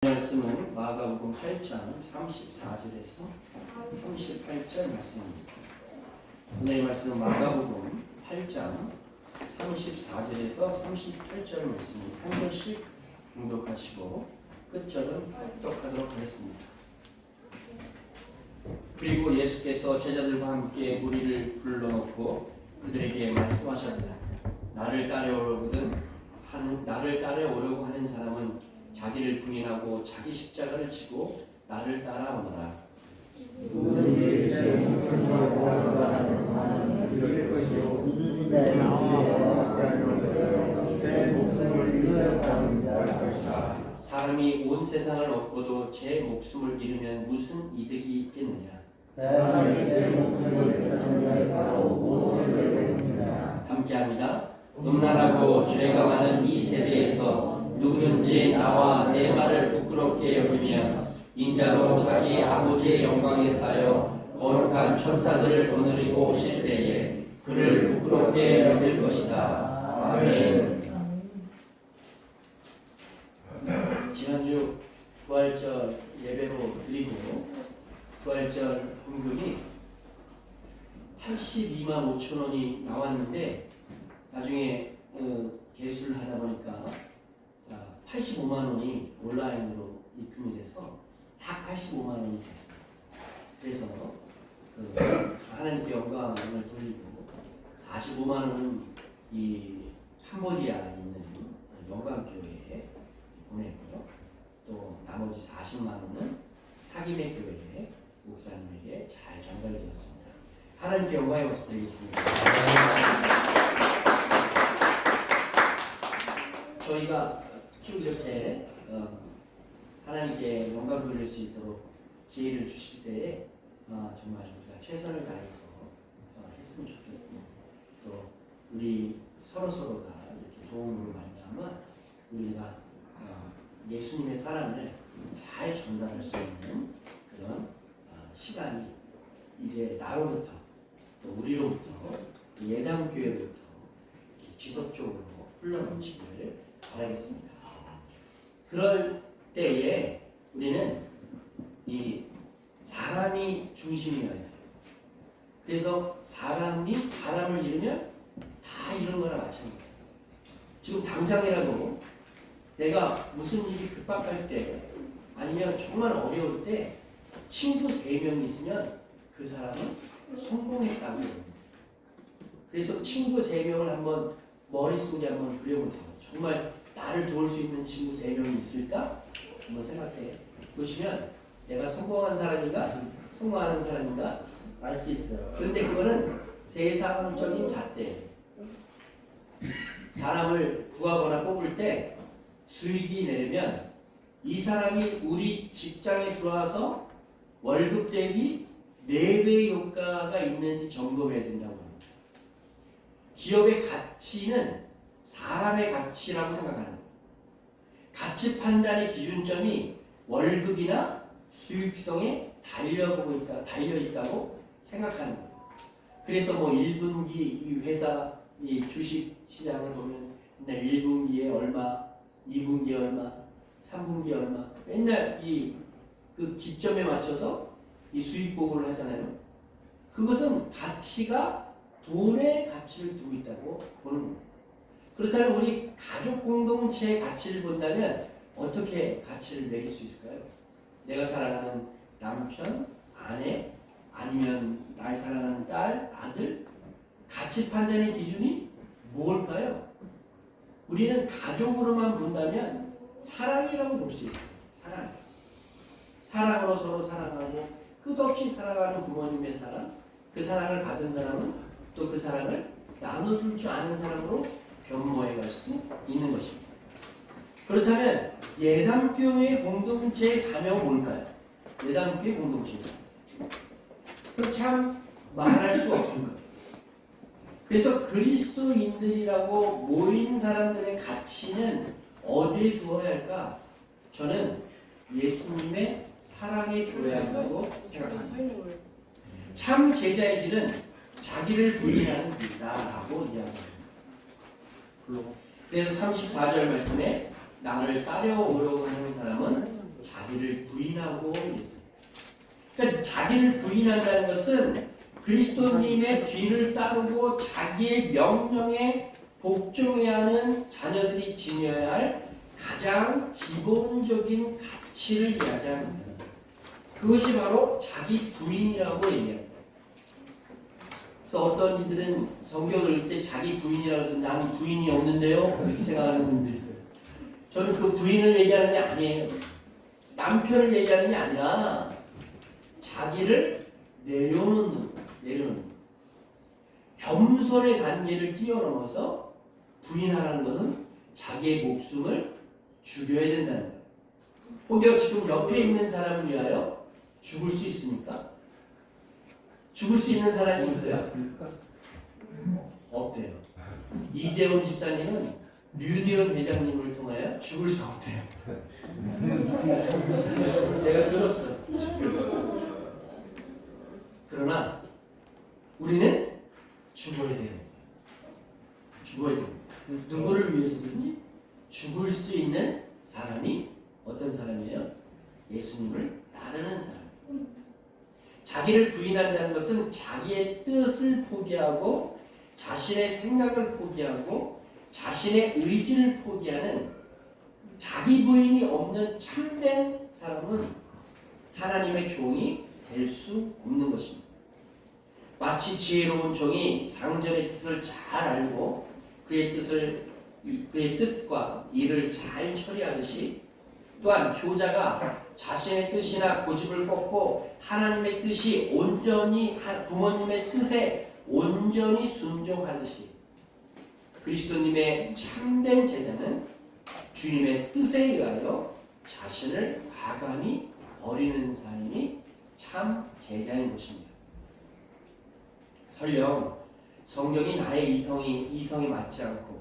말씀은 마가복음 8장 34절에서 38절 말씀입니다. 오늘의 말씀은 마가복음 8장 34절에서 38절 말씀을 한 절씩 봉독하시고 끝절은 합독하도록 하겠습니다. 그리고 예수께서 제자들과 함께 무리를 불러놓고 그들에게 말씀하셨다. 나를 따라오려고 하는 사람은 자기를 부인하고 자기 십자가를 지고 나를 따라오너라. 사람이 온 세상을 얻고도 제 목숨을 잃으면 무슨 이득이 있겠느냐. 함께합니다. 음란하고 죄가 많은 이 세대에서 누구든지 나와 내 말을 부끄럽게 여기며 인자로 자기 아버지의 영광에 쌓여 거룩한 천사들을 거느리고 오실 때에 그를 부끄럽게 여길 것이다. 아멘. 지난주 부활절 예배로 드리고 부활절 헌금이 82만 5천 원이 나왔는데 나중에 개수를 하다 보니까 85만 원이 온라인으로 입금이 돼서 딱 85만 원이 됐어요. 그래서 하나님께 영광을 돌리고 45만 원은 이 캄보디아에 있는 영광교회에 보내고요. 또 나머지 40만 원은 사김의 교회 목사님에게 잘 전달되었습니다. 하나님께 영광의 박수 드리겠습니다. 저희가 쭉 이렇게 하나님께 영광 돌릴 수 있도록 기회를 주실 때에 정말 우리가 최선을 다해서 했으면 좋겠고 또 우리 서로가 이렇게 도움으로 말미암아 우리가 예수님의 사랑을 잘 전달할 수 있는 그런 시간이 이제 나로부터 또 우리로부터 예담교회로부터 지속적으로 흘러넘치기를 바라겠습니다. 그럴 때에 우리는 이 사람이 중심이어야 돼요. 그래서 사람이 사람을 잃으면 다 잃은 거나 마찬가지예요. 지금 당장이라도 내가 무슨 일이 급박할 때 아니면 정말 어려울 때 친구 3명이 있으면 그 사람은 성공했다고 합니다. 그래서 친구 3명을 한번 머릿속에 한번 그려보세요. 정말 나를 도울 수 있는 친구 3명이 있을까? 한번 생각해 보시면 내가 성공한 사람인가? 성공하는 사람인가? 알 수 있어요. 그런데 그거는 세상적인 잣대. 사람을 구하거나 뽑을 때 수익이 내려면 이 사람이 우리 직장에 들어와서 월급 대비 4배의 효과가 있는지 점검해야 된다고 합니다. 기업의 가치는 사람의 가치라고 생각하는 거예요. 가치 판단의 기준점이 월급이나 수익성에 달려 있다고 생각하는 거예요. 그래서 1분기 이 회사 이 주식 시장을 보면 맨날 1분기에 얼마, 2분기에 얼마, 3분기에 얼마 맨날 그 기점에 맞춰서 이 수익 보고를 하잖아요. 그것은 가치가 돈의 가치를 두고 있다고 보는 거예요. 그렇다면 우리 가족 공동체의 가치를 본다면 어떻게 가치를 매길 수 있을까요? 내가 사랑하는 남편, 아내, 아니면 날 사랑하는 딸, 아들, 가치 판단의 기준이 뭘까요? 우리는 가족으로만 본다면 사랑이라고 볼 수 있어요. 사랑으로 서로 사랑하고 끝없이 사랑하는 부모님의 사랑, 그 사랑을 받은 사람은 또 그 사랑을 나눠줄 줄 아는 사람으로 변모해 갈 수 있는 것입니다. 그렇다면 예담교회 공동체의 사명은 뭘까요? 예담교회 공동체의 사명. 그 참 말할 수 없습니다. 그래서 그리스도인들이라고 모인 사람들의 가치는 어디에 두어야 할까? 저는 예수님의 사랑에 두어야 한다고 생각합니다. 참 제자의 길은 자기를 부인하는 길이다라고 이야기합니다. 그래서 34절 말씀에 나를 따라오려고 하는 사람은 부인하고 있어요. 그러니까 자기를 부인한다는 것은 그리스도님의 뒤를 따르고 자기의 명령에 복종해야 하는 자녀들이 지녀야 할 가장 기본적인 가치를 이야기합니다. 그것이 바로 자기 부인이라고 얘기합니다. 그래서 어떤 이들은 성경을 읽을 때 자기 부인이라고 해서 나는 부인이 없는데요? 이렇게 생각하는 분들이 있어요. 저는 그 부인을 얘기하는 게 아니에요. 남편을 얘기하는 게 아니라 자기를 내려놓는 겸손의 단계를 뛰어넘어서 부인하라는 것은 자기의 목숨을 죽여야 된다는 거예요. 혹여 지금 옆에 있는 사람을 위하여 죽을 수 있습니까? 죽을 수 있는 사람이 있어요? 없대요. 이재원 집사님은 류디언 회장님을 통하여 죽을 수 없대요. 내가 들었어. 그러나 우리는 죽어야 되는 거예요. 죽어야 돼요. 누구를 위해서든지 죽을 수 있는 사람이 어떤 사람이에요? 예수님을 따르는 사람. 자기를 부인한다는 것은 자기의 뜻을 포기하고 자신의 생각을 포기하고 자신의 의지를 포기하는 자기 부인이 없는 참된 사람은 하나님의 종이 될 수 없는 것입니다. 마치 지혜로운 종이 상전의 뜻을 잘 알고 그의 뜻과 일을 잘 처리하듯이 또한 효자가 자신의 뜻이나 고집을 꺾고 하나님의 뜻이 온전히 부모님의 뜻에 온전히 순종하듯이 그리스도님의 참된 제자는 주님의 뜻에 의하여 자신을 과감히 버리는 삶이 참 제자인 것입니다. 설령 성경이 나의 이성이 맞지 않고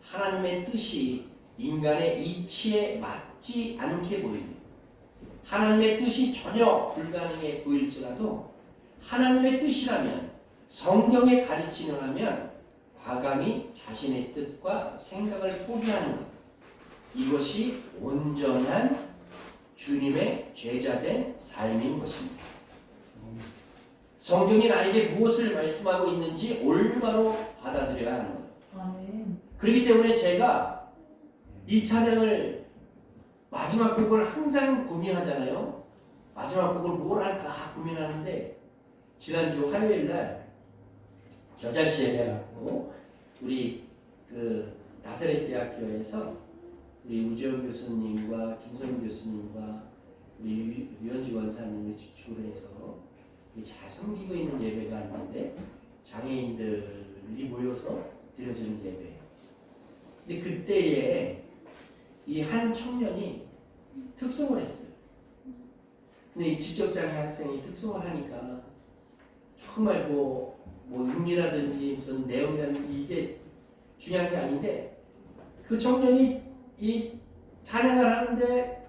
하나님의 뜻이 인간의 이치에 맞지 않게 보이며 하나님의 뜻이 전혀 불가능해 보일지라도 하나님의 뜻이라면 성경의 가르침이라면 과감히 자신의 뜻과 생각을 포기하는 것, 이것이 온전한 주님의 제자된 삶인 것입니다. 성경이 나에게 무엇을 말씀하고 있는지 올바로 받아들여야 하는 거예요. 아멘. 그렇기 때문에 제가 이 찬양을 마지막 곡을 항상 고민하잖아요. 마지막 곡을 뭘 할까 고민하는데 지난주 화요일날 겨자씨 예배하고 우리 그 나사렛 대학교에서 우리 우재원 교수님과 김선임 교수님과 우리 유현지 원사님을 주축으로 해서 잘 섬기고 있는 예배가 있는데 장애인들이 모여서 드려지는 예배예요. 근데 그때에 이 한 청년이 특송을 했어요. 근데 이 지적장애 학생이 특송을 하니까 정말 뭐 의미라든지 무슨 내용이라든지 이게 중요한 게 아닌데 그 청년이 이 찬양을 하는데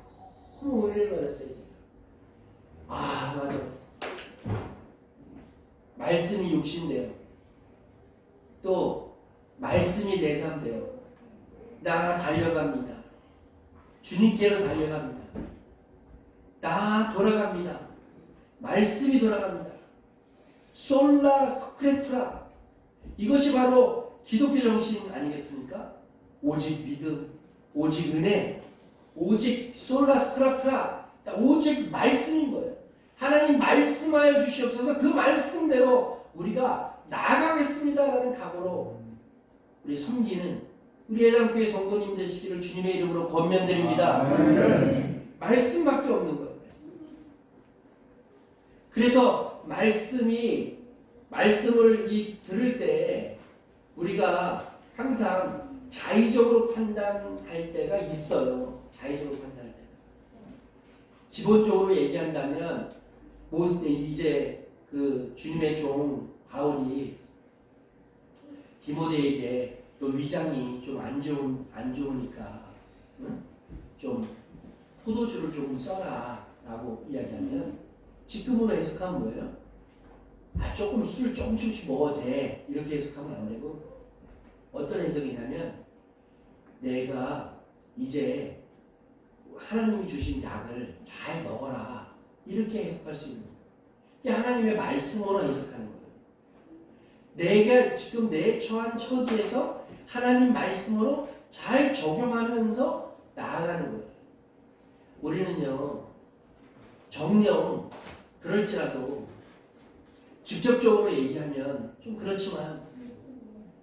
너무 은혜를 받았어요. 제가. 아 맞아. 말씀이 육신돼요. 또 말씀이 내 삶 돼요. 나 달려갑니다. 주님께로 달려갑니다. 나 돌아갑니다. 말씀이 돌아갑니다. 솔라 스크레투라. 이것이 바로 기독교 정신 아니겠습니까? 오직 믿음, 오직 은혜, 오직 솔라 스크레투라. 오직 말씀인 거예요. 하나님 말씀하여 주시옵소서. 그 말씀대로 우리가 나아가겠습니다라는 각오로 우리 섬기는 우리 예담교회 성도님 되시기를 주님의 이름으로 권면드립니다. 말씀밖에 없는 거예요. 그래서 말씀을 들을 때 우리가 항상 자의적으로 판단할 때가 있어요. 자의적으로 판단할 때가. 기본적으로 얘기한다면 이제 그 주님의 종 바울이 디모데에게 또 위장이 좀 안 좋으니까 좀 포도주를 조금 써라라고 이야기하면 지금으로 해석하면 뭐예요? 조금 술 조금씩 먹어도 돼 이렇게 해석하면 안 되고 어떤 해석이냐면 내가 이제 하나님이 주신 약을 잘 먹어라. 이렇게 해석할 수 있는 거예요. 이게 하나님의 말씀으로 해석하는 거예요. 내가 지금 내 처한 처지에서 하나님 말씀으로 잘 적용하면서 나아가는 거예요. 우리는요, 정녕 그럴지라도 직접적으로 얘기하면 좀 그렇지만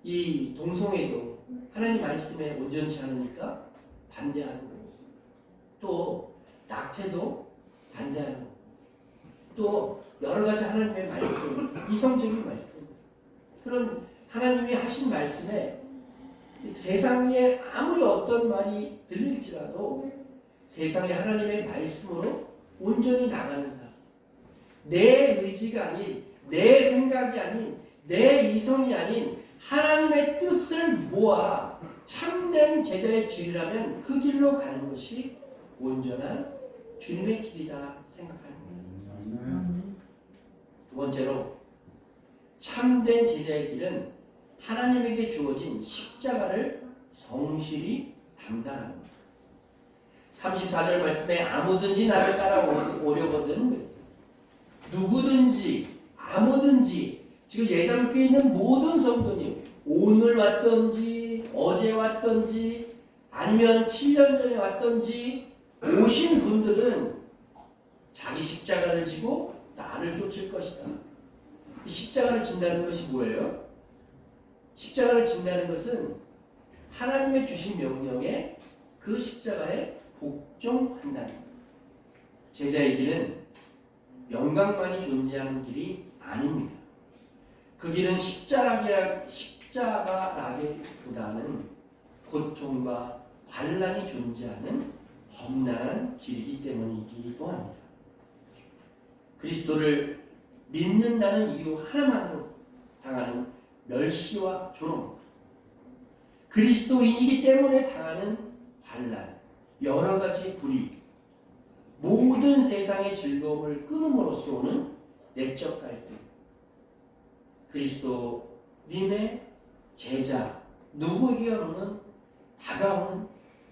이 동성애도 하나님 말씀에 온전치 않으니까 반대하는 거고, 또 낙태도 반대하는 거고, 또 여러 가지 하나님의 말씀, 이성적인 말씀, 그런 하나님이 하신 말씀에 세상에 아무리 어떤 말이 들릴지라도 세상에 하나님의 말씀으로 온전히 나가는 사람, 내 의지가 아닌, 내 생각이 아닌, 내 이성이 아닌 하나님의 뜻을 모아 참된 제자의 길이라면 그 길로 가는 것이 온전한 주님의 길이다 생각하는 거예요. 두 번째로, 참된 제자의 길은 하나님에게 주어진 십자가를 성실히 담당하는 거예요. 34절 말씀에 아무든지 나를 따라오려거든 그랬어요. 누구든지, 아무든지, 지금 예담교에 있는 모든 성도님, 오늘 왔던지 어제 왔던지 아니면 7년 전에 왔던지 오신 분들은 자기 십자가를 지고 나를 쫓을 것이다. 십자가를 진다는 것이 뭐예요? 십자가를 진다는 것은 하나님의 주신 명령에 그 십자가에 복종한다는 거예요. 제자의 길은 영광만이 존재하는 길이 아닙니다. 그 길은 십자가라기보다는 고통과 환난이 존재하는 험난한 길이기 때문이기도 합니다. 그리스도를 믿는다는 이유 하나만으로 당하는 멸시와 조롱, 그리스도인이기 때문에 당하는 환난, 여러 가지 불이익, 모든 세상의 즐거움을 끊음으로써 오는 내적 갈등, 그리스도님의 제자 누구에게 오는 다가오는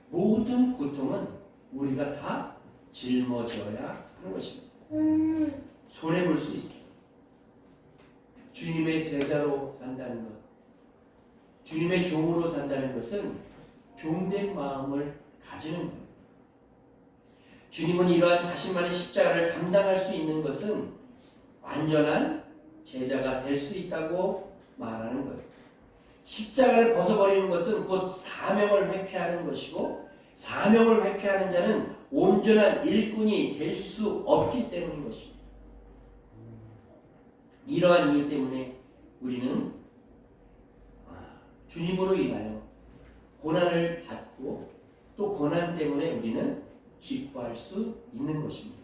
모든 고통은 우리가 다 짊어져야 하는 것입니다. 손해볼 수 있습니다. 주님의 제자로 산다는 것, 주님의 종으로 산다는 것은 종된 마음을 가지는 거예요. 주님은 이러한 자신만의 십자가를 감당할 수 있는 것은 완전한 제자가 될 수 있다고 말하는 거예요. 십자가를 벗어버리는 것은 곧 사명을 회피하는 것이고, 사명을 회피하는 자는 온전한 일꾼이 될 수 없기 때문인 것입니다. 이러한 이유 때문에 우리는 주님으로 인하여 고난을 받고 또 고난 때문에 우리는 기뻐할 수 있는 것입니다.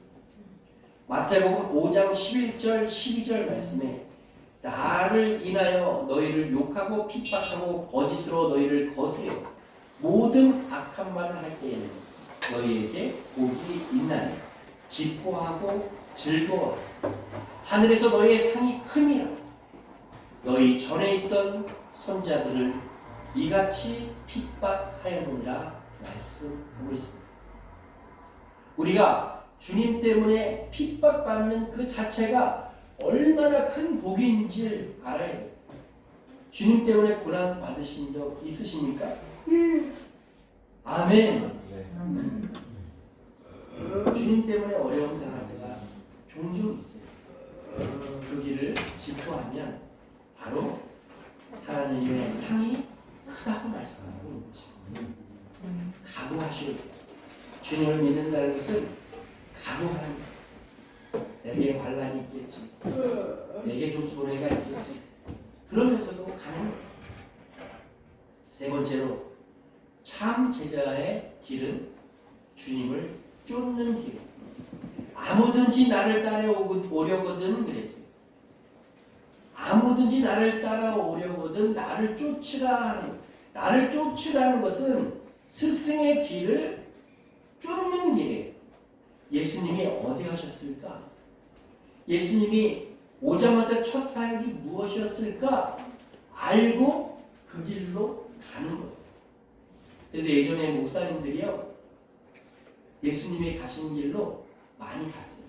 마태복음 5장 11절 12절 말씀에 나를 인하여 너희를 욕하고 핍박하고 거짓으로 너희를 거스려 모든 악한 말을 할 때에는 너희에게 복이 있나니 기뻐하고 즐거워 하늘에서 너희의 상이 큼이라. 너희 전에 있던 선자들을 이같이 핍박하였느니라 말씀하고 있습니다. 우리가 주님 때문에 핍박받는 그 자체가 얼마나 큰 복인지를 알아야 돼요. 주님 때문에 고난 받으신 적 있으십니까? 아멘. 주님 때문에 어려움 당할 때가 종종 있어요. 그 길을 기뻐하면 바로 하나님의 상이 크다고 말씀하고 있는 거죠. 각오하셔야 돼요. 주님을 믿는다는 것은 각오하는 거예요. 내게 환난이 있겠지. 내게 좀 손해가 있겠지. 그러면서도 가는 거예요. 세 번째로, 참 제자의 길은 주님을 쫓는 길. 아무든지 나를 따라오려거든 그랬어요. 아무든지 나를 따라오려거든 나를 쫓으라 하는 것. 나를 쫓으라는 것은 스승의 길을 쫓는 길이에요. 예수님이 어디 가셨을까? 예수님이 오자마자 첫 사역이 무엇이었을까? 알고 그 길로 가는 거예요. 그래서 예전에 목사님들이요, 예수님이 가신 길로 많이 갔어요.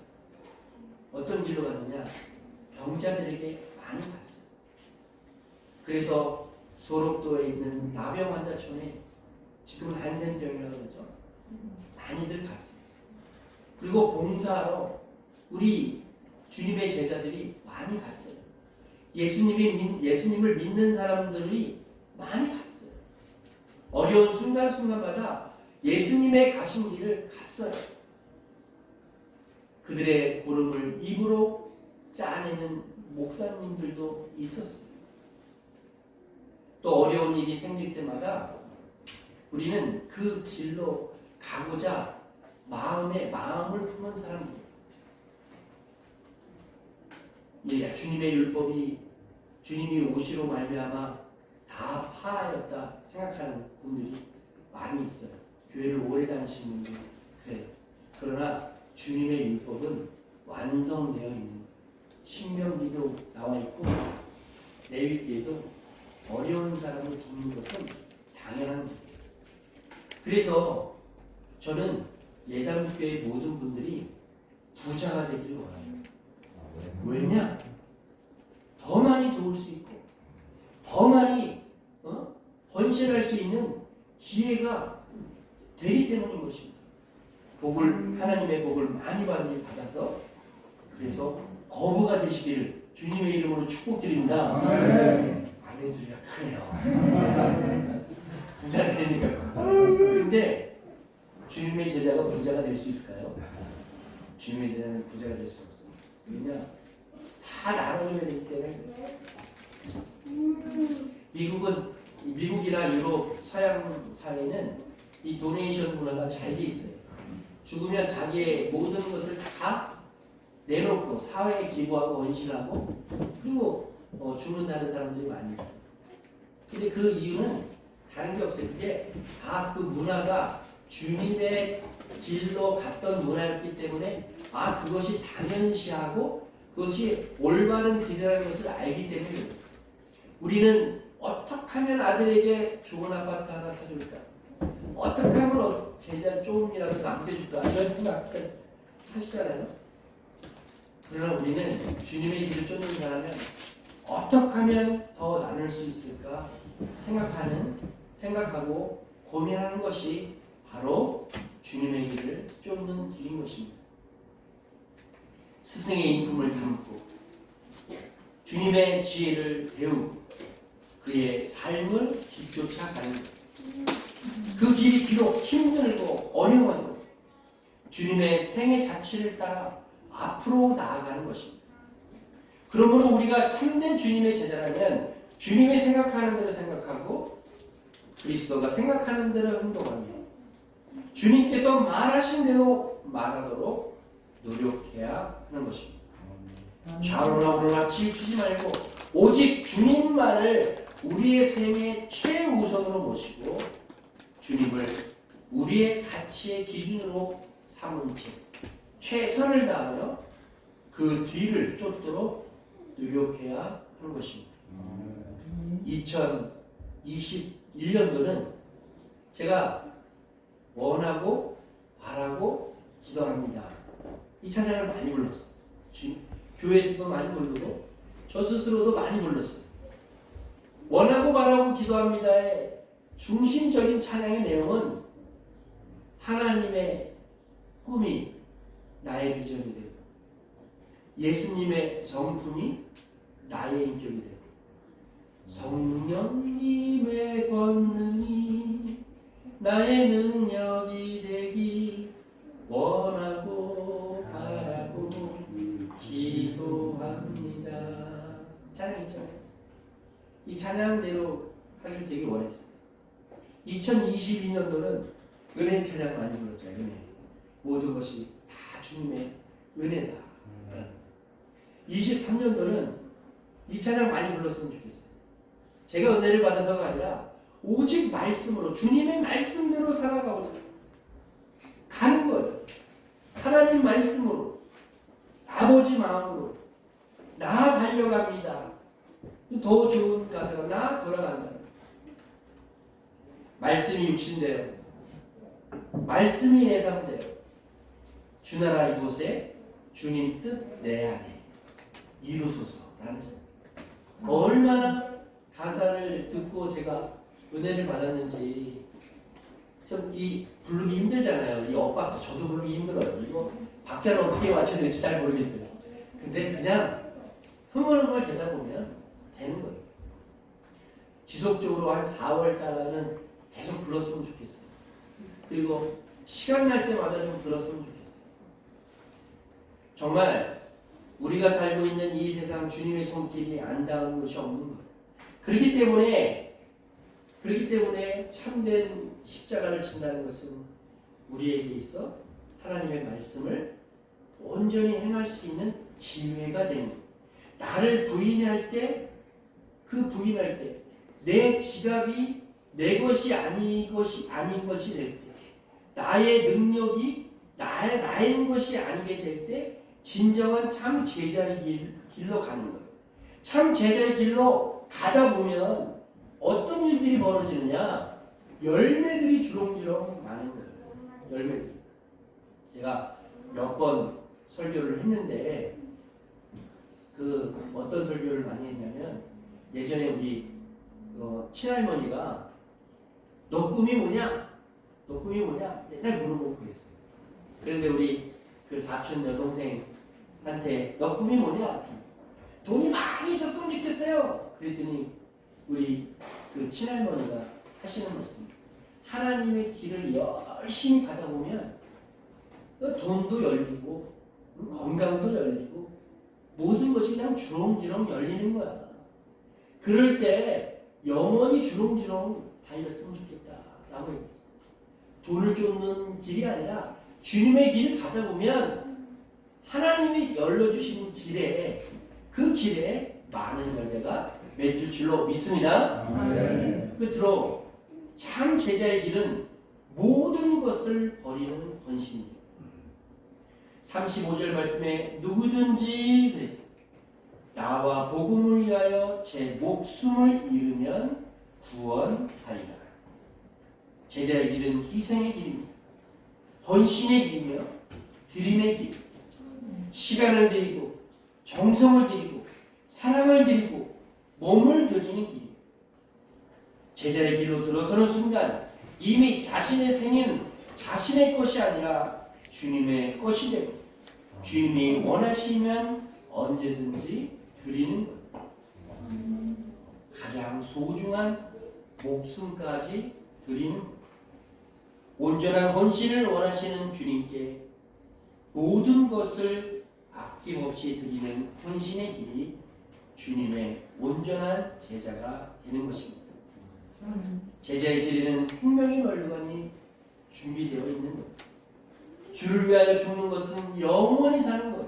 어떤 길로 갔느냐? 병자들에게 많이 갔어요. 그래서 소록도에 있는 나병 환자촌에 지금은 한센병이라고 그러죠. 많이들 갔어요. 그리고 봉사하러 우리 주님의 제자들이 많이 갔어요. 예수님을 믿는 사람들이 많이 갔어요. 어려운 순간순간마다 예수님의 가신 길을 갔어요. 그들의 고름을 입으로 짜내는 목사님들도 있었어요. 또 어려운 일이 생길 때마다 우리는 그 길로 가고자 마음을 품은 사람들이에요. 주님의 율법이 주님이 오시로 말미암아 다 파하였다 생각하는 분들이 많이 있어요. 교회를 오래 다니시는 분들 그래요. 그러나 주님의 율법은 완성되어 있는 거예요. 신명기도 나와 있고 레위기에도 어려운 사람을 돕는 것은 당연한 거예요. 그래서 저는 예담교회 모든 분들이 부자가 되기를 원해요. 왜냐? 더 많이 도울 수 있고 더 많이 헌신할 수 있는 기회가 되기 때문인 것입니다. 하나님의 복을 많이 받아서 그래서 거부가 되시기를 주님의 이름으로 축복드립니다. 아멘 소리가 크네요. 부자 되니까. 근데 주님의 제자가 부자가 될 수 있을까요? 주님의 제자는 부자가 될 수 없어요. 왜냐? 다 나눠줘야 되기 때문에. 미국이나 유럽 서양 사회는 이 도네이션 문화가 잘 돼 있어요. 죽으면 자기의 모든 것을 다 내놓고 사회에 기부하고 헌신하고 그리고 죽는다는 사람들이 많이 있어요. 근데 그 이유는 다른 게 없어요. 그게 다 그 문화가 주님의 길로 갔던 문화였기 때문에 그것이 당연시하고 그것이 올바른 길이라는 것을 알기 때문에 우리는 어떻게 하면 아들에게 좋은 아파트 하나 사줄까? 어떻게 하면 제자 조금이라도 남겨줄까? 이런 생각을 하시잖아요. 그러나 우리는 주님의 길을 쫓는 사람은 어떻게 하면 더 나눌 수 있을까? 생각하고 고민하는 것이 바로 주님의 길을 쫓는 길인 것입니다. 스승의 인품을 담고 주님의 지혜를 배우고 그의 삶을 뒤쫓아 가는 것. 그 길이 비록 힘들고 어려워도 주님의 생애 자취를 따라 앞으로 나아가는 것입니다. 그러므로 우리가 참된 주님의 제자라면 주님이 생각하는 대로 생각하고 그리스도가 생각하는 대로 행동하며 주님께서 말하신 대로 말하도록 노력해야 하는 것입니다. 좌우나 우로나 치우치지 말고 오직 주님만을 우리의 생애 최우선으로 모시고 주님을 우리의 가치의 기준으로 삼은 채 최선을 다하며 그 뒤를 쫓도록 노력해야 하는 것입니다. 2021년도는 제가 원하고 바라고 기도합니다. 이 찬양을 많이 불렀어요. 교회에서도 많이 부르고 저 스스로도 많이 불렀어요. 원하고 바라고 기도합니다의 중심적인 찬양의 내용은 하나님의 꿈이 나의 비전이 되고 예수님의 성품이 나의 인격이 되고 성령님의 권능이 나의 능력이 되기 원하고 바라고 기도합니다. 찬양 있잖아요. 이 찬양대로 하길 되게 원했어요. 2022년도는 은혜 찬양 많이 불렀잖아요. 은혜. 모든 것이 다 주님의 은혜다. 23년도는 이 찬양 많이 불렀으면 좋겠어요. 제가 은혜를 받아서가 아니라 오직 말씀으로 주님의 말씀대로 살아가고자 가는 거예요. 하나님 말씀으로 아버지 마음으로 나아가려고 합니다. 더 좋은 가사가 나 돌아간다. 말씀이 육신되어 말씀이 내 삶되어 주나라 이곳에 주님 뜻 내 안에 이루소서라는 점. 얼마나 가사를 듣고 제가 은혜를 받았는지. 좀 이 부르기 힘들잖아요. 이 엇박자 저도 부르기 힘들어요. 이거 박자를 어떻게 맞춰야 될지 잘 모르겠어요. 근데 그냥 흥얼흥얼 되다 보면 되는 거예요. 지속적으로 한 4월 달은 계속 불렀으면 좋겠어요. 그리고 시간 날 때마다 좀 들었으면 좋겠어요. 정말 우리가 살고 있는 이 세상 주님의 손길이 안 닿은 것이 없는 거예요. 그렇기 때문에 참된 십자가를 진다는 것은 우리에게 있어 하나님의 말씀을 온전히 행할 수 있는 기회가 되는 거예요. 나를 부인할 때 내 지갑이 내 것이 아닌 것이 될 때, 나의 능력이 나의 것이 아니게 될 때 진정한 참 제자의 길로 가는 거예요. 참 제자의 길로 가다 보면 어떤 일들이 벌어지느냐? 열매들이 주렁주렁 나는 거예요. 열매들. 제가 몇 번 설교를 했는데 그 어떤 설교를 많이 했냐면 예전에 우리 친할머니가 너 꿈이 뭐냐? 너 꿈이 뭐냐? 맨날 물어보고 그랬어요. 그런데 우리 그 사촌 여동생한테 너 꿈이 뭐냐? 돈이 많이 있었으면 좋겠어요. 그랬더니 우리 그 친할머니가 하시는 말씀, 하나님의 길을 열심히 가다 보면 돈도 열리고 건강도 열리고 모든 것이 그냥 주렁주렁 열리는 거야. 그럴 때 영원히 주렁주렁 달렸으면 좋겠다라고 얘기해요. 돈을 쫓는 길이 아니라 주님의 길을 가다 보면 하나님이 열려주시는 길에 그 길에 많은 열매가 맺을 줄로 믿습니다. 끝으로 참 제자의 길은 모든 것을 버리는 헌신입니다. 35절 말씀에 누구든지 그랬어요. 나와 복음을 위하여 제 목숨을 잃으면 구원하리라. 제자의 길은 희생의 길입니다. 헌신의 길이며 드림의 길. 시간을 드리고 정성을 드리고 사랑을 드리고 몸을 드리는 길. 제자의 길로 들어서는 순간 이미 자신의 생은 자신의 것이 아니라 주님의 것이 되고 주님이 원하시면 언제든지 드리는 것. 가장 소중한 목숨까지 드리는 것. 온전한 헌신을 원하시는 주님께 모든 것을 아낌없이 드리는 헌신의 길이 주님의 온전한 제자가 되는 것입니다. 제자의 길에는 생명의 멸관이 준비되어 있는 것. 주를 위하여 죽는 것은 영원히 사는 것.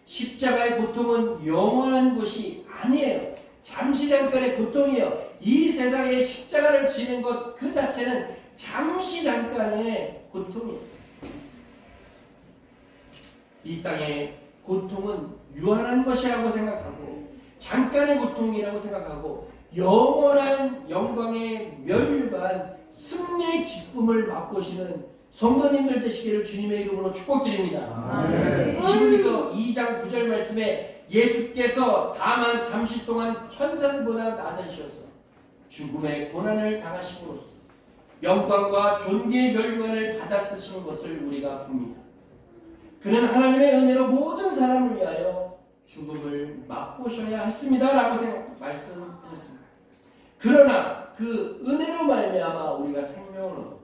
십자가의 고통은 영원한 것이 아니에요. 잠시 잠깐의 고통이에요. 이 세상에 십자가를 지는 것 그 자체는 잠시 잠깐의 고통이에요. 이 땅의 고통은 유한한 것이라고 생각하고 잠깐의 고통이라고 생각하고 영원한 영광의 멸류관 승리의 기쁨을 맛보시는 성도님들 되시기를 주님의 이름으로 축복드립니다. 히브리서 2장 9절 말씀에 예수께서 다만 잠시 동안 천사보다 낮아지셔서 죽음의 고난을 당하심으로써 영광과 존귀의 멸류관을 받아 쓰시는 것을 우리가 봅니다. 그는 하나님의 은혜로 모든 사람을 위하여 죽음을 맛보셔야 했습니다라고 말씀하셨습니다. 그러나 그 은혜로 말미암아 우리가 생명을 얻었고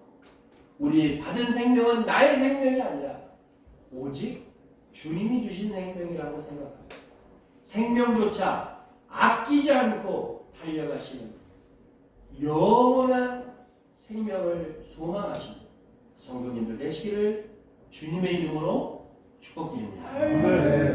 우리 받은 생명은 나의 생명이 아니라 오직 주님이 주신 생명이라고 생각합니다. 생명조차 아끼지 않고 달려가시는 영원한 생명을 소망하시는 성도님들 되시기를 주님의 이름으로 축복드립니다.